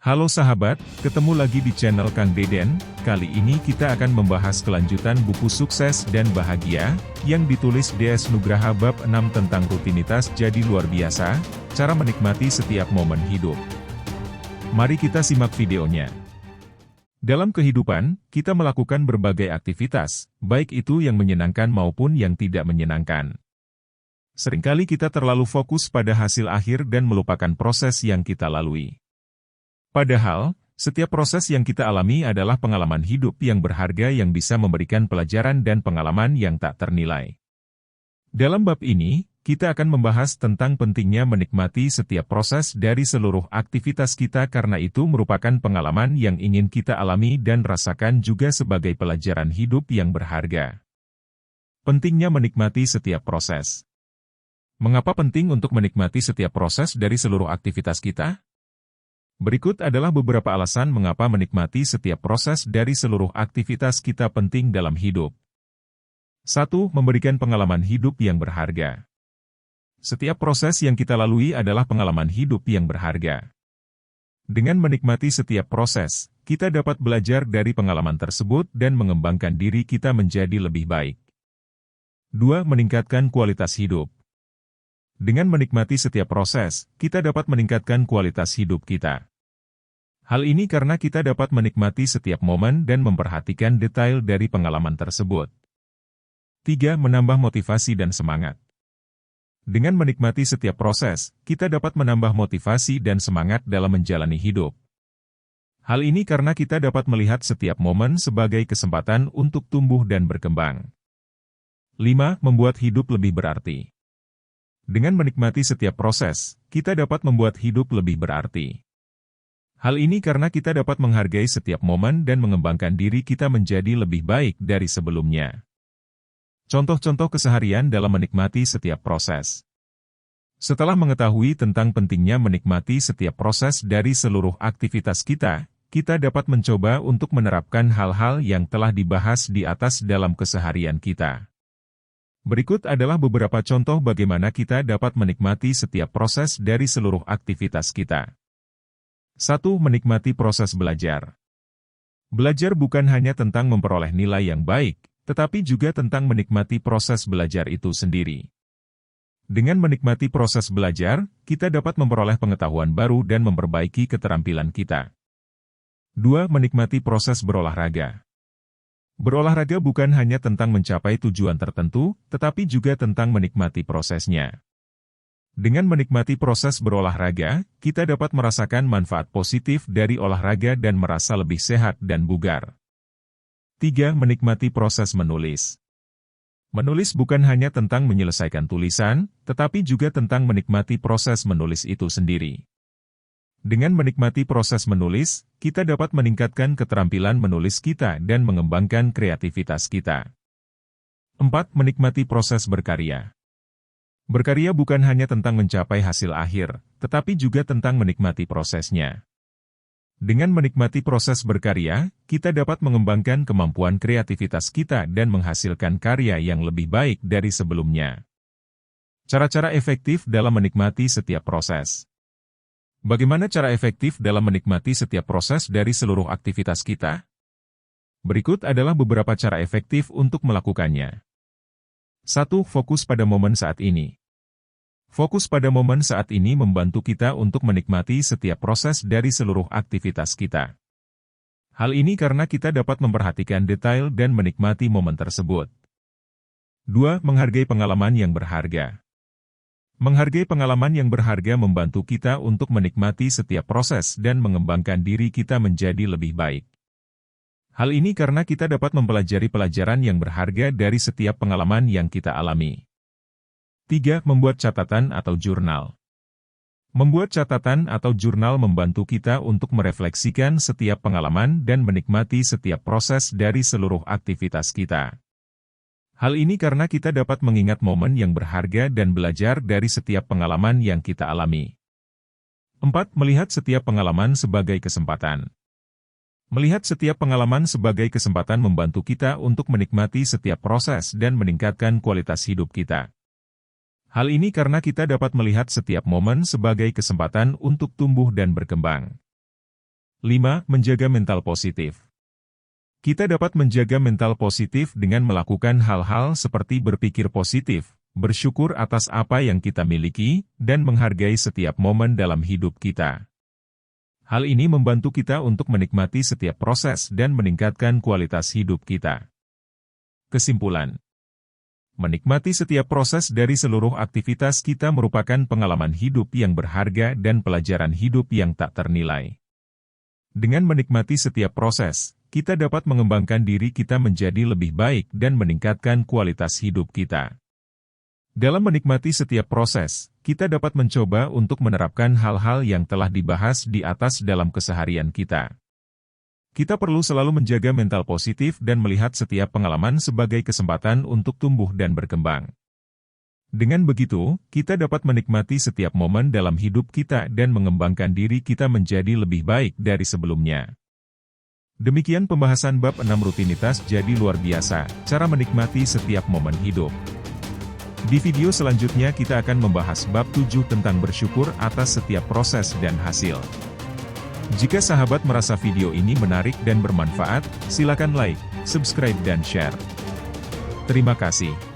Halo sahabat, ketemu lagi di channel Kang Deden. Kali ini kita akan membahas kelanjutan buku Sukses dan Bahagia, yang ditulis DS Nugraha bab 6 tentang rutinitas jadi luar biasa, cara menikmati setiap momen hidup. Mari kita simak videonya. Dalam kehidupan, kita melakukan berbagai aktivitas, baik itu yang menyenangkan maupun yang tidak menyenangkan. Seringkali kita terlalu fokus pada hasil akhir dan melupakan proses yang kita lalui. Padahal, setiap proses yang kita alami adalah pengalaman hidup yang berharga yang bisa memberikan pelajaran dan pengalaman yang tak ternilai. Dalam bab ini, kita akan membahas tentang pentingnya menikmati setiap proses dari seluruh aktivitas kita karena itu merupakan pengalaman yang ingin kita alami dan rasakan juga sebagai pelajaran hidup yang berharga. Pentingnya menikmati setiap proses. Mengapa penting untuk menikmati setiap proses dari seluruh aktivitas kita? Berikut adalah beberapa alasan mengapa menikmati setiap proses dari seluruh aktivitas kita penting dalam hidup. 1. Memberikan pengalaman hidup yang berharga. Setiap proses yang kita lalui adalah pengalaman hidup yang berharga. Dengan menikmati setiap proses, kita dapat belajar dari pengalaman tersebut dan mengembangkan diri kita menjadi lebih baik. 2. Meningkatkan kualitas hidup. Dengan menikmati setiap proses, kita dapat meningkatkan kualitas hidup kita. Hal ini karena kita dapat menikmati setiap momen dan memperhatikan detail dari pengalaman tersebut. 3. Menambah motivasi dan semangat. Dengan menikmati setiap proses, kita dapat menambah motivasi dan semangat dalam menjalani hidup. Hal ini karena kita dapat melihat setiap momen sebagai kesempatan untuk tumbuh dan berkembang. 5. Membuat hidup lebih berarti. Dengan menikmati setiap proses, kita dapat membuat hidup lebih berarti. Hal ini karena kita dapat menghargai setiap momen dan mengembangkan diri kita menjadi lebih baik dari sebelumnya. Contoh-contoh keseharian dalam menikmati setiap proses. Setelah mengetahui tentang pentingnya menikmati setiap proses dari seluruh aktivitas kita, kita dapat mencoba untuk menerapkan hal-hal yang telah dibahas di atas dalam keseharian kita. Berikut adalah beberapa contoh bagaimana kita dapat menikmati setiap proses dari seluruh aktivitas kita. 1. Menikmati proses belajar. Belajar bukan hanya tentang memperoleh nilai yang baik, tetapi juga tentang menikmati proses belajar itu sendiri. Dengan menikmati proses belajar, kita dapat memperoleh pengetahuan baru dan memperbaiki keterampilan kita. 2. Menikmati proses berolahraga. Berolahraga bukan hanya tentang mencapai tujuan tertentu, tetapi juga tentang menikmati prosesnya. Dengan menikmati proses berolahraga, kita dapat merasakan manfaat positif dari olahraga dan merasa lebih sehat dan bugar. 3. Menikmati proses menulis. Menulis bukan hanya tentang menyelesaikan tulisan, tetapi juga tentang menikmati proses menulis itu sendiri. Dengan menikmati proses menulis, kita dapat meningkatkan keterampilan menulis kita dan mengembangkan kreativitas kita. 4. Menikmati proses berkarya. Berkarya bukan hanya tentang mencapai hasil akhir, tetapi juga tentang menikmati prosesnya. Dengan menikmati proses berkarya, kita dapat mengembangkan kemampuan kreativitas kita dan menghasilkan karya yang lebih baik dari sebelumnya. Cara-cara efektif dalam menikmati setiap proses. Bagaimana cara efektif dalam menikmati setiap proses dari seluruh aktivitas kita? Berikut adalah beberapa cara efektif untuk melakukannya. 1. Fokus pada momen saat ini. Fokus pada momen saat ini membantu kita untuk menikmati setiap proses dari seluruh aktivitas kita. Hal ini karena kita dapat memperhatikan detail dan menikmati momen tersebut. 2. Menghargai pengalaman yang berharga. Menghargai pengalaman yang berharga membantu kita untuk menikmati setiap proses dan mengembangkan diri kita menjadi lebih baik. Hal ini karena kita dapat mempelajari pelajaran yang berharga dari setiap pengalaman yang kita alami. 3. Membuat catatan atau jurnal. Membuat catatan atau jurnal membantu kita untuk merefleksikan setiap pengalaman dan menikmati setiap proses dari seluruh aktivitas kita. Hal ini karena kita dapat mengingat momen yang berharga dan belajar dari setiap pengalaman yang kita alami. 4. Melihat setiap pengalaman sebagai kesempatan. Melihat setiap pengalaman sebagai kesempatan membantu kita untuk menikmati setiap proses dan meningkatkan kualitas hidup kita. Hal ini karena kita dapat melihat setiap momen sebagai kesempatan untuk tumbuh dan berkembang. 5. Menjaga mental positif. Kita dapat menjaga mental positif dengan melakukan hal-hal seperti berpikir positif, bersyukur atas apa yang kita miliki, dan menghargai setiap momen dalam hidup kita. Hal ini membantu kita untuk menikmati setiap proses dan meningkatkan kualitas hidup kita. Kesimpulan: menikmati setiap proses dari seluruh aktivitas kita merupakan pengalaman hidup yang berharga dan pelajaran hidup yang tak ternilai. Dengan menikmati setiap proses, kita dapat mengembangkan diri kita menjadi lebih baik dan meningkatkan kualitas hidup kita. Dalam menikmati setiap proses, kita dapat mencoba untuk menerapkan hal-hal yang telah dibahas di atas dalam keseharian kita. Kita perlu selalu menjaga mental positif dan melihat setiap pengalaman sebagai kesempatan untuk tumbuh dan berkembang. Dengan begitu, kita dapat menikmati setiap momen dalam hidup kita dan mengembangkan diri kita menjadi lebih baik dari sebelumnya. Demikian pembahasan bab 6 rutinitas jadi luar biasa, cara menikmati setiap momen hidup. Di video selanjutnya kita akan membahas bab 7 tentang bersyukur atas setiap proses dan hasil. Jika sahabat merasa video ini menarik dan bermanfaat, silakan like, subscribe dan share. Terima kasih.